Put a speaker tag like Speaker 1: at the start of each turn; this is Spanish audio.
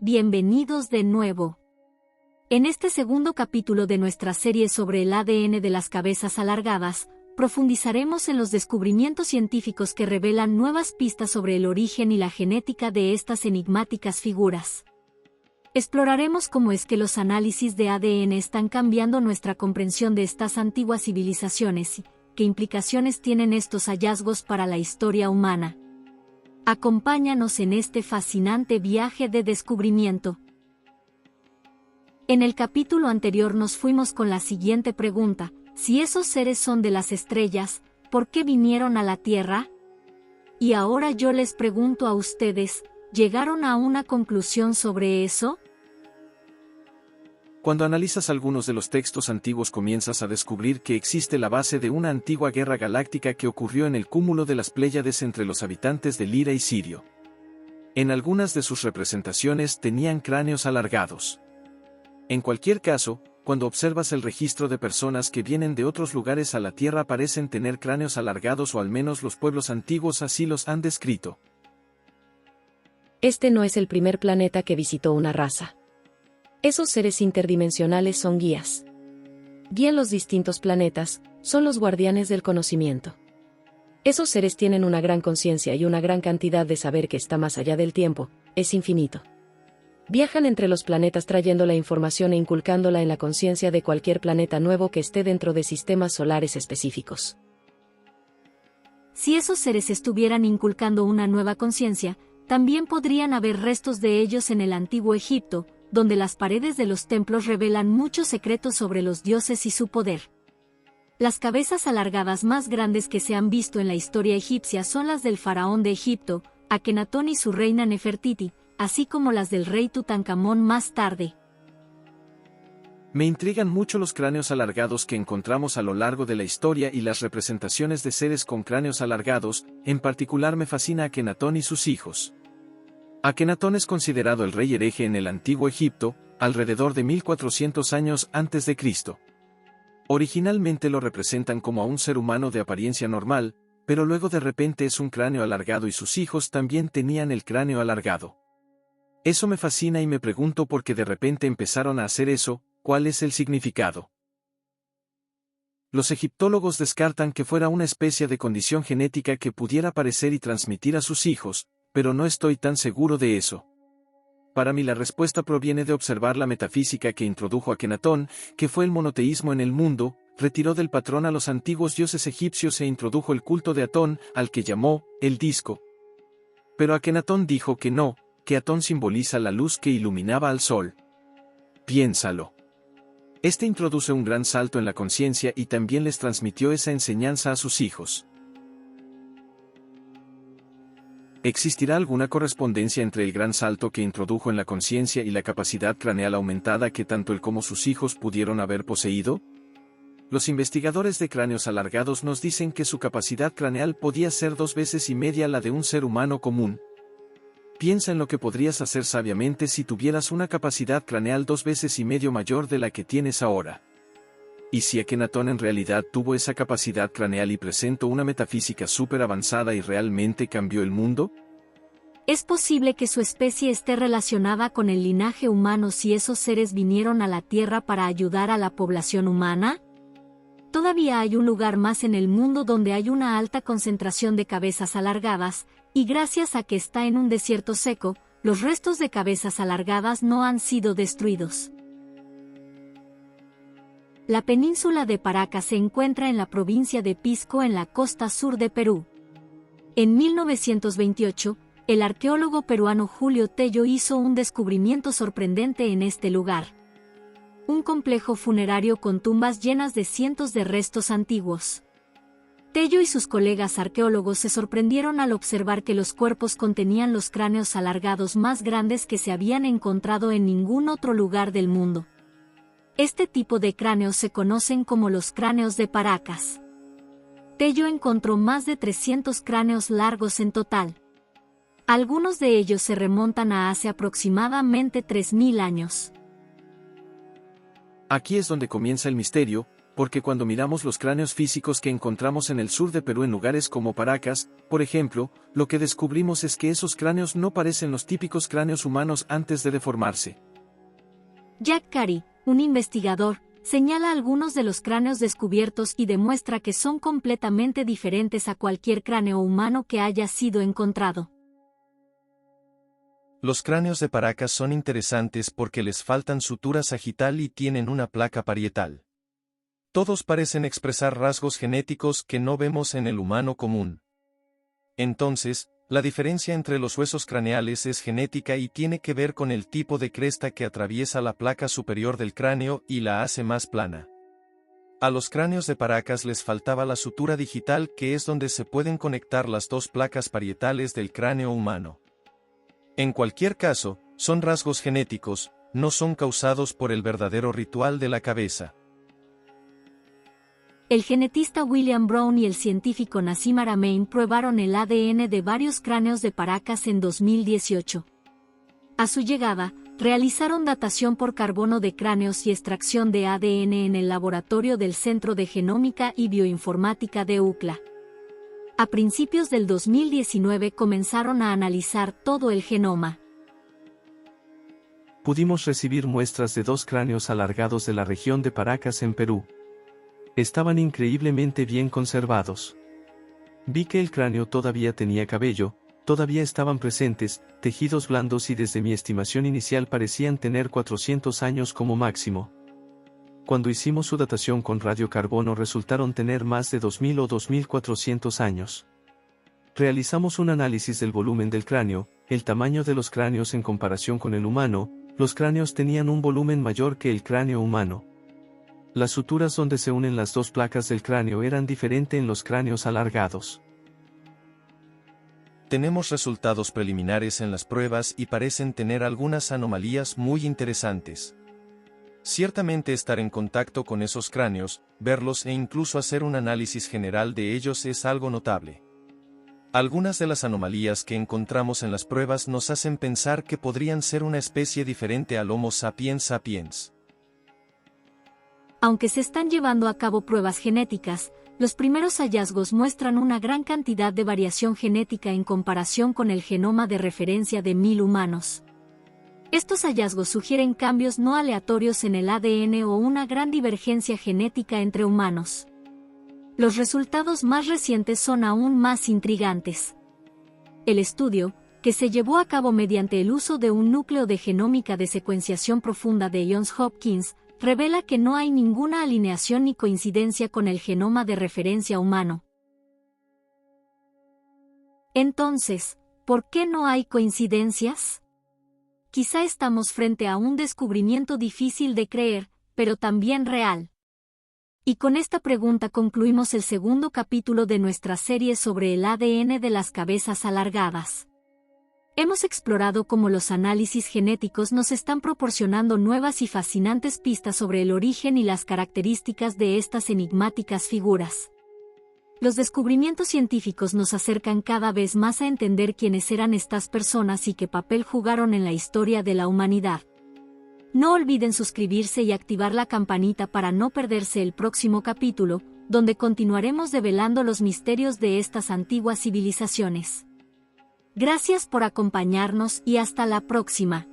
Speaker 1: Bienvenidos de nuevo. En este segundo capítulo de nuestra serie sobre el ADN de las cabezas alargadas, profundizaremos en los descubrimientos científicos que revelan nuevas pistas sobre el origen y la genética de estas enigmáticas figuras. Exploraremos cómo es que los análisis de ADN están cambiando nuestra comprensión de estas antiguas civilizaciones y qué implicaciones tienen estos hallazgos para la historia humana. Acompáñanos en este fascinante viaje de descubrimiento. En el capítulo anterior nos fuimos con la siguiente pregunta: si esos seres son de las estrellas, ¿por qué vinieron a la Tierra? Y ahora yo les pregunto a ustedes, ¿llegaron a una conclusión sobre eso?
Speaker 2: Cuando analizas algunos de los textos antiguos comienzas a descubrir que existe la base de una antigua guerra galáctica que ocurrió en el cúmulo de las Pléyades entre los habitantes de Lira y Sirio. En algunas de sus representaciones tenían cráneos alargados. En cualquier caso, cuando observas el registro de personas que vienen de otros lugares a la Tierra parecen tener cráneos alargados, o al menos los pueblos antiguos así los han descrito.
Speaker 3: Este no es el primer planeta que visitó una raza. Esos seres interdimensionales son guías. Guían los distintos planetas, son los guardianes del conocimiento. Esos seres tienen una gran conciencia y una gran cantidad de saber que está más allá del tiempo, es infinito. Viajan entre los planetas trayendo la información e inculcándola en la conciencia de cualquier planeta nuevo que esté dentro de sistemas solares específicos.
Speaker 1: Si esos seres estuvieran inculcando una nueva conciencia, también podrían haber restos de ellos en el antiguo Egipto, donde las paredes de los templos revelan muchos secretos sobre los dioses y su poder. Las cabezas alargadas más grandes que se han visto en la historia egipcia son las del faraón de Egipto, Akenatón, y su reina Nefertiti, así como las del rey Tutankamón más tarde.
Speaker 2: Me intrigan mucho los cráneos alargados que encontramos a lo largo de la historia y las representaciones de seres con cráneos alargados. En particular me fascina Akenatón y sus hijos. Akenatón es considerado el rey hereje en el antiguo Egipto, alrededor de 1400 años antes de Cristo. Originalmente lo representan como a un ser humano de apariencia normal, pero luego de repente es un cráneo alargado y sus hijos también tenían el cráneo alargado. Eso me fascina y me pregunto por qué de repente empezaron a hacer eso, ¿cuál es el significado? Los egiptólogos descartan que fuera una especie de condición genética que pudiera aparecer y transmitir a sus hijos, pero no estoy tan seguro de eso. Para mí la respuesta proviene de observar la metafísica que introdujo Akenatón, que fue el monoteísmo en el mundo, retiró del patrón a los antiguos dioses egipcios e introdujo el culto de Atón, al que llamó el disco. Pero Akenatón dijo que no, que Atón simboliza la luz que iluminaba al sol. Piénsalo. Este introduce un gran salto en la conciencia y también les transmitió esa enseñanza a sus hijos. ¿Existirá alguna correspondencia entre el gran salto que introdujo en la conciencia y la capacidad craneal aumentada que tanto él como sus hijos pudieron haber poseído? Los investigadores de cráneos alargados nos dicen que su capacidad craneal podía ser 2 veces y media la de un ser humano común. Piensa en lo que podrías hacer sabiamente si tuvieras una capacidad craneal 2 veces y medio mayor de la que tienes ahora. ¿Y si Akenatón en realidad tuvo esa capacidad craneal y presentó una metafísica súper avanzada y realmente cambió el mundo?
Speaker 1: ¿Es posible que su especie esté relacionada con el linaje humano si esos seres vinieron a la Tierra para ayudar a la población humana? Todavía hay un lugar más en el mundo donde hay una alta concentración de cabezas alargadas, y gracias a que está en un desierto seco, los restos de cabezas alargadas no han sido destruidos. La península de Paracas se encuentra en la provincia de Pisco en la costa sur de Perú. En 1928, el arqueólogo peruano Julio Tello hizo un descubrimiento sorprendente en este lugar. Un complejo funerario con tumbas llenas de cientos de restos antiguos. Tello y sus colegas arqueólogos se sorprendieron al observar que los cuerpos contenían los cráneos alargados más grandes que se habían encontrado en ningún otro lugar del mundo. Este tipo de cráneos se conocen como los cráneos de Paracas. Tello encontró más de 300 cráneos largos en total. Algunos de ellos se remontan a hace aproximadamente 3000 años.
Speaker 2: Aquí es donde comienza el misterio, porque cuando miramos los cráneos físicos que encontramos en el sur de Perú en lugares como Paracas, por ejemplo, lo que descubrimos es que esos cráneos no parecen los típicos cráneos humanos antes de deformarse.
Speaker 1: Jack Carey, un investigador, señala algunos de los cráneos descubiertos y demuestra que son completamente diferentes a cualquier cráneo humano que haya sido encontrado.
Speaker 4: Los cráneos de Paracas son interesantes porque les faltan sutura sagital y tienen una placa parietal. Todos parecen expresar rasgos genéticos que no vemos en el humano común. Entonces, la diferencia entre los huesos craneales es genética y tiene que ver con el tipo de cresta que atraviesa la placa superior del cráneo y la hace más plana. A los cráneos de Paracas les faltaba la sutura digital, que es donde se pueden conectar las dos placas parietales del cráneo humano. En cualquier caso, son rasgos genéticos, no son causados por el verdadero ritual de la cabeza.
Speaker 1: El genetista William Brown y el científico Nassim Haramein probaron el ADN de varios cráneos de Paracas en 2018. A su llegada, realizaron datación por carbono de cráneos y extracción de ADN en el laboratorio del Centro de Genómica y Bioinformática de UCLA. A principios del 2019 comenzaron a analizar todo el genoma.
Speaker 2: Pudimos recibir muestras de 2 cráneos alargados de la región de Paracas en Perú. Estaban increíblemente bien conservados. Vi que el cráneo todavía tenía cabello, todavía estaban presentes, tejidos blandos y desde mi estimación inicial parecían tener 400 años como máximo. Cuando hicimos su datación con radiocarbono resultaron tener más de 2000 o 2400 años. Realizamos un análisis del volumen del cráneo, el tamaño de los cráneos en comparación con el humano. Los cráneos tenían un volumen mayor que el cráneo humano. Las suturas donde se unen las dos placas del cráneo eran diferentes en los cráneos alargados.
Speaker 4: Tenemos resultados preliminares en las pruebas y parecen tener algunas anomalías muy interesantes. Ciertamente estar en contacto con esos cráneos, verlos e incluso hacer un análisis general de ellos es algo notable. Algunas de las anomalías que encontramos en las pruebas nos hacen pensar que podrían ser una especie diferente al Homo sapiens sapiens.
Speaker 1: Aunque se están llevando a cabo pruebas genéticas, los primeros hallazgos muestran una gran cantidad de variación genética en comparación con el genoma de referencia de 1000 humanos. Estos hallazgos sugieren cambios no aleatorios en el ADN o una gran divergencia genética entre humanos. Los resultados más recientes son aún más intrigantes. El estudio, que se llevó a cabo mediante el uso de un núcleo de genómica de secuenciación profunda de Johns Hopkins, revela que no hay ninguna alineación ni coincidencia con el genoma de referencia humano. Entonces, ¿por qué no hay coincidencias? Quizá estamos frente a un descubrimiento difícil de creer, pero también real. Y con esta pregunta concluimos el segundo capítulo de nuestra serie sobre el ADN de las cabezas alargadas. Hemos explorado cómo los análisis genéticos nos están proporcionando nuevas y fascinantes pistas sobre el origen y las características de estas enigmáticas figuras. Los descubrimientos científicos nos acercan cada vez más a entender quiénes eran estas personas y qué papel jugaron en la historia de la humanidad. No olviden suscribirse y activar la campanita para no perderse el próximo capítulo, donde continuaremos develando los misterios de estas antiguas civilizaciones. Gracias por acompañarnos y hasta la próxima.